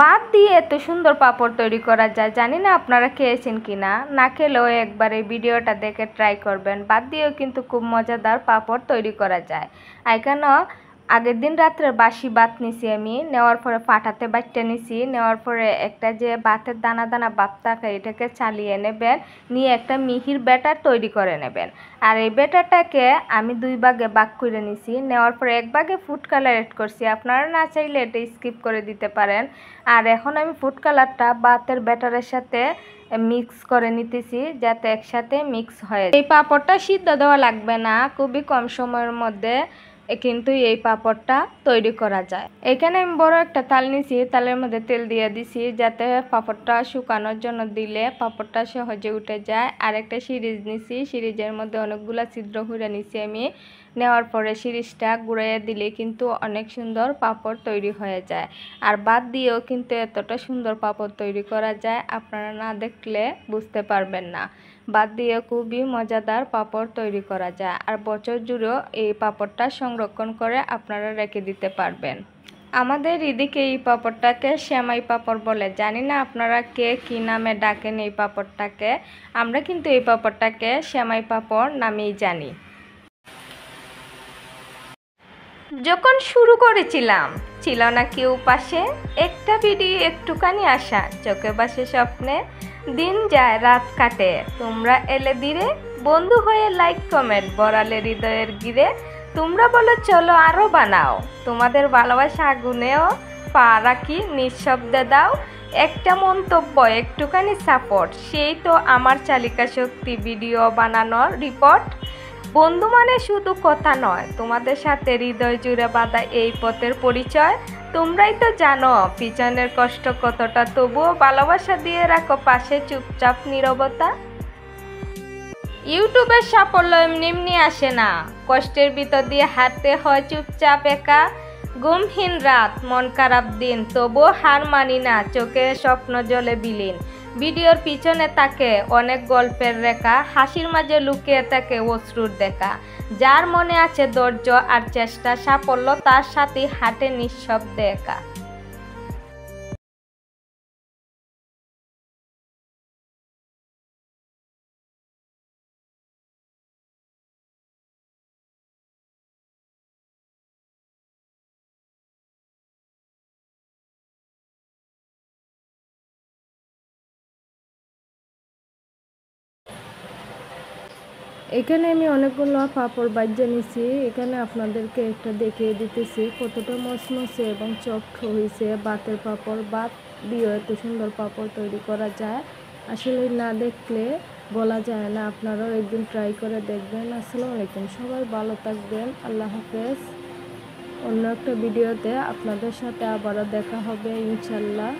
বাদ দিয়ে এত সুন্দর পাঁপড় তৈরি করা যায়, জানি না আপনারা খেয়েছেন কিনা। না খেলেও একবার এই ভিডিওটা দেখে ট্রাই করবেন। বাদ দিয়েও কিন্তু খুব মজাদার পাঁপড় তৈরি করা যায়। এখানে আগের দিন রাত্রে বাসি ভাত নিছি আমি, নেওয়ার পরে পাটাতে বাটতে নিছি, নেওয়ার পরে একটা যে ভাতের দানা দানা ভাত থাকে এটাকে চালিয়ে নেবেন, নিয়ে একটা মিহির ব্যাটার তৈরি করে নেবেন। আর এই ব্যাটারটাকে আমি 2 ভাগে ভাগ করে নিছি, নেওয়ার পরে 1 ভাগে ফুড কালার অ্যাড করছি। আপনারা না চাইলে এটা স্কিপ করে দিতে পারেন। আর এখন আমি ফুড কালারটা ভাতের ব্যাটারের সাথে মিক্স করে নিতেছি, যাতে একসাথে মিক্স হয়। এই পাঁপড়টা সিদ্ধ দেওয়া লাগবে না, খুবই কম সময়ের মধ্যে কিন্তু এই পাঁপড়টা তৈরি করা যায়। এখানে আমি বড় একটা তাল নিছি, তালের মধ্যে তেল দিয়ে দিছি, যাতে পাঁপড়টা শুকানোর জন্য দিলে পাঁপড়টা সহজে উঠে যায়। আর একটা সিরিজ নিছি, সিরিজের মধ্যে অনেকগুলা ছিদ্র করে নিছি আমি। নেওয়ার পরে সিরিজটা ঘুরিয়ে দিলে কিন্তু অনেক সুন্দর পাঁপড় তৈরি হয়ে যায়। আর বাদ দিয়েও কিন্তু এতটা সুন্দর পাঁপড় তৈরি করা যায়, আপনারা না দেখলে বুঝতে পারবেন না। বাদ দিয়ে খুবই মজাদার পাঁপড় তৈরি করা যায়। আর বছর জুড়েও এই পাঁপড়টা সংরক্ষণ করে আপনারা রেখে দিতে পারবেন। আমাদের এদিকে এই পাঁপড়টাকে সেমাই পাঁপড় বলে, জানি না আপনারা কে কী নামে ডাকেন এই পাঁপড়টাকে। আমরা কিন্তু এই পাঁপড়টাকে সেমাই পাঁপড় নামেই জানি। যখন শুরু করেছিলাম ছিল না কেউ পাশে, একটা ভিডিও একটুখানি আশা, চোখে বাসে স্বপ্নে, দিন যায় রাত কাটে, তোমরা এলে ধীরে, বন্ধু হয়ে লাইক কমেন্ট বড়ালে হৃদয়ের গিরে, তোমরা বলো চলো আরও বানাও, তোমাদের ভালোবাসা আগুনেও পা রাখি, নিঃশব্দে দাও একটা মন্তব্য, একটুখানি সাপোর্ট, সেই তো আমার চালিকা শক্তি ভিডিও বানানোর রিপোর্ট। বন্ধু মানে শুধু কথা নয়, তোমাদের সাথে হৃদয় জুড়ে বাঁধা এই পথের পরিচয়। তোমরাই তো জানো পিছনের কষ্ট কতটা, তবুও ভালোবাসা দিয়ে রাখো পাশে চুপচাপ নীরবতা। ইউটিউবের সাফল্য এমনি এমনি আসে না, কষ্টের ভিতর দিয়ে হাঁটতে হয় চুপচাপ একা। ঘুমহীন রাত, মন খারাপ দিন, তবুও হার মানি না, চোখে স্বপ্ন জলে বিলীন। ভিডিওর পিছনে থাকে অনেক গল্পের রেখা, হাসির মাঝে লুকিয়ে থাকে অশ্রুর দেখা। যার মনে আছে ধৈর্য আর চেষ্টা, সাফল্য তার সাথে হাঁটে নিঃশব্দে একা। এখানে আমি অনেকগুলো পাঁপড় বাজিয়ে নিছি, এখানে আপনাদেরকে একটা দেখিয়ে দিতেছি কতটা মচমচে এবং চপট হয়েছে ভাতের পাঁপড়। ভাত দিয়ে এত সুন্দর পাঁপড় তৈরি করা যায়, আসলে না দেখলে বলা যায় না। আপনারাও একদিন ট্রাই করে দেখবেন। আসসালামু আলাইকুম, সবাই ভালো থাকবেন, আল্লাহ হাফেজ। অন্য একটা ভিডিওতে আপনাদের সাথে আবারও দেখা হবে ইনশাল্লাহ।